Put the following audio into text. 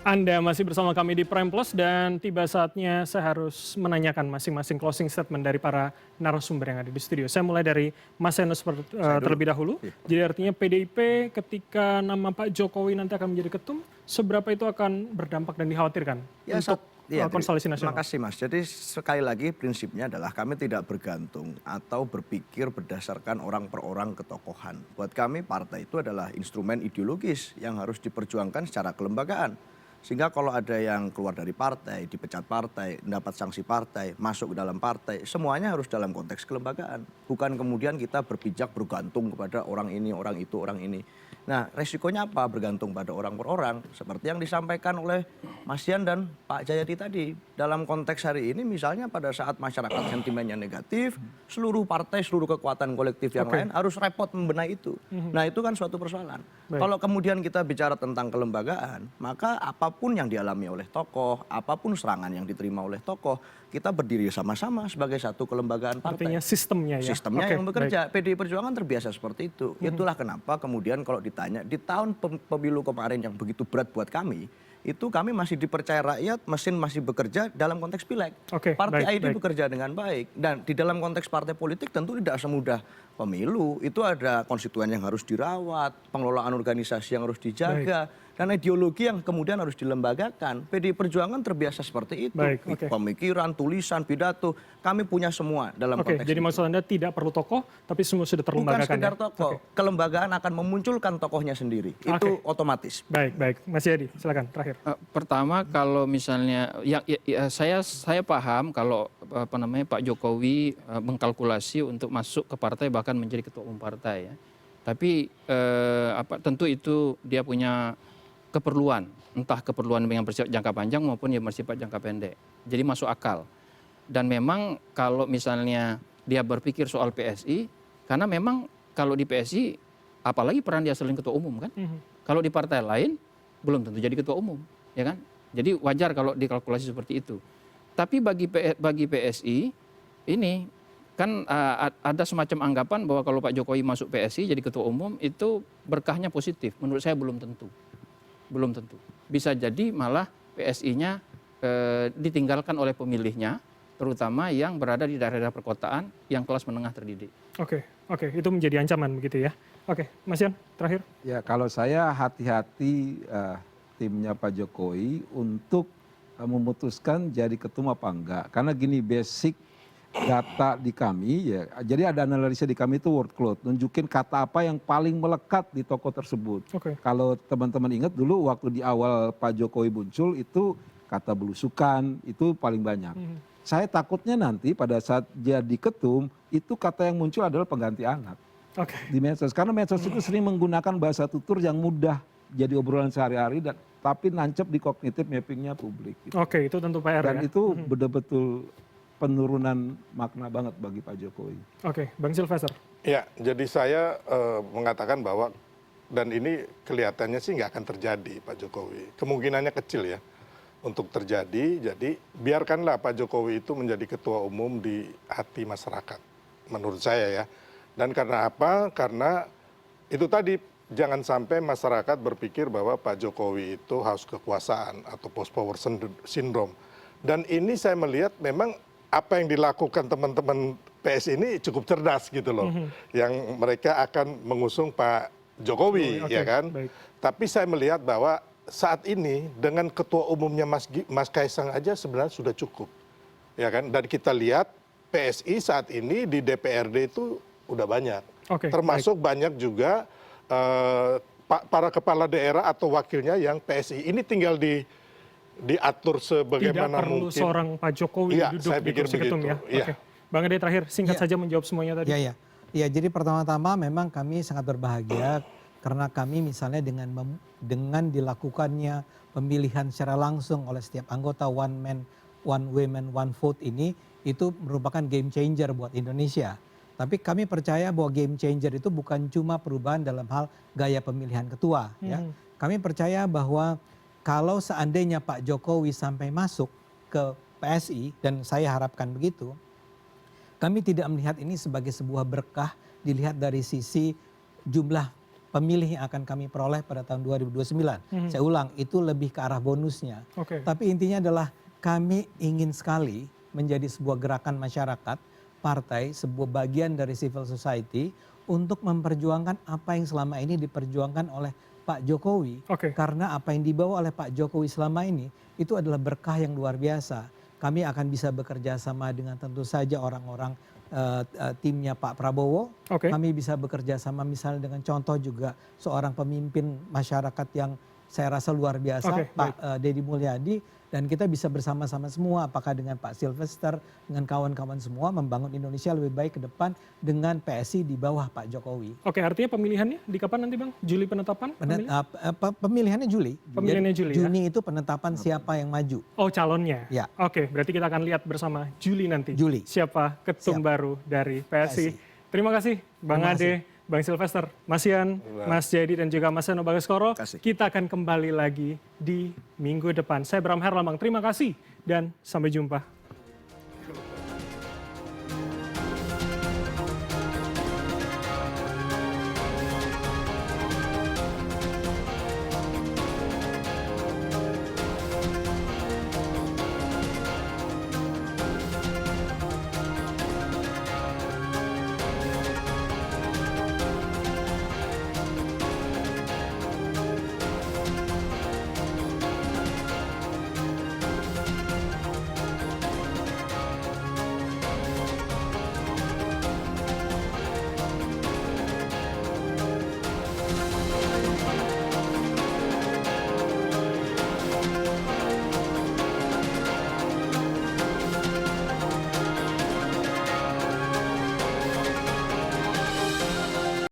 Anda masih bersama kami di Prime Plus dan tiba saatnya saya harus menanyakan masing-masing closing statement dari para narasumber yang ada di studio. Saya mulai dari Mas Enos terlebih dahulu. Iya. Jadi artinya PDIP ketika nama Pak Jokowi nanti akan menjadi ketum, seberapa itu akan berdampak dan dikhawatirkan Ya, untuk konstelasi terima nasional? kasih Mas. Jadi sekali lagi prinsipnya adalah kami tidak bergantung atau berpikir berdasarkan orang per orang ketokohan. Buat kami partai itu adalah instrumen ideologis yang harus diperjuangkan secara kelembagaan. Sehingga kalau ada yang keluar dari partai, dipecat partai, mendapat sanksi partai, masuk ke dalam partai, semuanya harus dalam konteks kelembagaan. Bukan kemudian kita berpijak bergantung kepada orang ini, orang itu, orang ini. Nah, resikonya apa? Bergantung pada orang per orang. Seperti yang disampaikan oleh Mas Dian dan Pak Jayadi tadi. Dalam konteks hari ini misalnya pada saat masyarakat sentimennya negatif, seluruh partai, seluruh kekuatan kolektif yang lain harus repot membenahi itu. Nah, itu kan suatu persoalan. Kalau kemudian kita bicara tentang kelembagaan, maka apapun yang dialami oleh tokoh, apapun serangan yang diterima oleh tokoh, kita berdiri sama-sama sebagai satu kelembagaan partai. Artinya sistemnya ya? Sistemnya Oke, yang bekerja. PDI Perjuangan terbiasa seperti itu. Itulah kenapa kemudian kalau ditanya di tahun pemilu kemarin yang begitu berat buat kami, itu kami masih dipercaya rakyat, mesin masih bekerja dalam konteks pileg. Oke, Partai baik, ID baik. bekerja dengan baik. Dan di dalam konteks partai politik tentu tidak semudah pemilu. Itu ada konstituen yang harus dirawat, pengelolaan organisasi yang harus dijaga, dan ideologi yang kemudian harus dilembagakan. PDI Perjuangan terbiasa seperti itu. Baik, oke. Pemikiran, tulisan, pidato, kami punya semua dalam Oke, konteks jadi itu. maksud Anda tidak perlu tokoh, tapi semua sudah Bukan terlembagakan sekedar ya? tokoh, kelembagaan akan memunculkan tokohnya sendiri. Itu otomatis. Baik, baik. Mas Yadi, silakan terakhir. Pertama kalau misalnya saya paham kalau Pak Jokowi mengkalkulasi untuk masuk ke partai bahkan menjadi ketua umum partai ya. Tapi tentu itu dia punya keperluan, entah keperluan yang bersifat jangka panjang maupun yang bersifat jangka pendek. Jadi masuk akal. Dan memang kalau misalnya dia berpikir soal PSI, karena memang kalau di PSI apalagi peran dia selain ketua umum kan. Kalau di partai lain belum tentu jadi ketua umum, ya kan? Jadi wajar kalau dikalkulasi seperti itu. Tapi bagi PSI ini kan ada semacam anggapan bahwa kalau Pak Jokowi masuk PSI jadi ketua umum itu berkahnya positif. Menurut saya belum tentu. Belum tentu. Bisa jadi malah PSI-nya ditinggalkan oleh pemilihnya, terutama yang berada di daerah-daerah perkotaan yang kelas menengah terdidik. Oke, itu menjadi ancaman begitu ya. Oke, Mas Yan, terakhir. Ya, kalau saya hati-hati timnya Pak Jokowi untuk memutuskan jadi ketum apa enggak. Karena gini, basic data di kami ya, jadi ada analisa di kami itu word cloud, nunjukin kata apa yang paling melekat di tokoh tersebut. Kalau teman-teman ingat dulu waktu di awal Pak Jokowi muncul itu kata belusukan itu paling banyak. Saya takutnya nanti pada saat jadi ketum itu kata yang muncul adalah pengganti anak di medsos. Karena medsos itu sering menggunakan bahasa tutur yang mudah jadi obrolan sehari-hari dan tapi nancep di kognitif mappingnya publik. Gitu. Oke, itu tentu PR dan ya. itu betul-betul penurunan makna banget bagi Pak Jokowi. Oke, Bang Silvester. Ya, jadi saya mengatakan bahwa dan ini kelihatannya sih nggak akan terjadi Pak Jokowi. Kemungkinannya kecil ya untuk terjadi. Jadi biarkanlah Pak Jokowi itu menjadi ketua umum di hati masyarakat, menurut saya ya. Dan karena apa? Karena itu tadi jangan sampai masyarakat berpikir bahwa Pak Jokowi itu haus kekuasaan atau post power syndrome. Dan ini saya melihat memang apa yang dilakukan teman-teman PS ini cukup cerdas gitu loh. Yang mereka akan mengusung Pak Jokowi, ya kan? Baik. Tapi saya melihat bahwa saat ini dengan ketua umumnya Mas Kaisang aja sebenarnya sudah cukup. Ya kan? Dan kita lihat PSI saat ini di DPRD itu udah banyak. Termasuk banyak juga para kepala daerah atau wakilnya yang PSI. Ini tinggal diatur sebagaimana mungkin. Tidak perlu seorang Pak Jokowi duduk di kursi ketum ya. Oke. Bang Ade terakhir singkat saja menjawab semuanya tadi. Ya, jadi pertama-tama memang kami sangat berbahagia karena kami misalnya dengan dilakukannya pemilihan secara langsung oleh setiap anggota one man, one woman, one vote ini itu merupakan game changer buat Indonesia. Tapi kami percaya bahwa game changer itu bukan cuma perubahan dalam hal gaya pemilihan ketua. Ya. Kami percaya bahwa kalau seandainya Pak Jokowi sampai masuk ke PSI, dan saya harapkan begitu, kami tidak melihat ini sebagai sebuah berkah dilihat dari sisi jumlah pemilih yang akan kami peroleh pada tahun 2029. Saya ulang, itu lebih ke arah bonusnya. Oke. Tapi intinya adalah kami ingin sekali menjadi sebuah gerakan masyarakat, partai, sebuah bagian dari civil society untuk memperjuangkan apa yang selama ini diperjuangkan oleh Pak Jokowi. Oke. Karena apa yang dibawa oleh Pak Jokowi selama ini itu adalah berkah yang luar biasa. Kami akan bisa bekerja sama dengan tentu saja orang-orang timnya Pak Prabowo. Oke. Kami bisa bekerja sama misalnya dengan contoh juga seorang pemimpin masyarakat yang saya rasa luar biasa, Oke, Pak Deddy Mulyadi. Dan kita bisa bersama-sama semua, apakah dengan Pak Sylvester, dengan kawan-kawan semua membangun Indonesia lebih baik ke depan dengan PSI di bawah Pak Jokowi. Oke, artinya pemilihannya di kapan nanti Bang? Juli penetapan? Pemilihannya Juli. Pemilihannya Jadi, Juli ya? Juni itu penetapan siapa yang maju. Oh, calonnya. Ya. Oke, berarti kita akan lihat bersama Juli nanti. Juli. Siapa ketum Siap. baru dari PSI. PSI. Terima kasih Bang Terima Ade, Bang Sylvester, Mas Ian, Mas Jayadi dan juga Mas Seno Bagasskoro. Kasih. Kita akan kembali lagi di minggu depan. Saya Bram Herlambang, terima kasih dan sampai jumpa.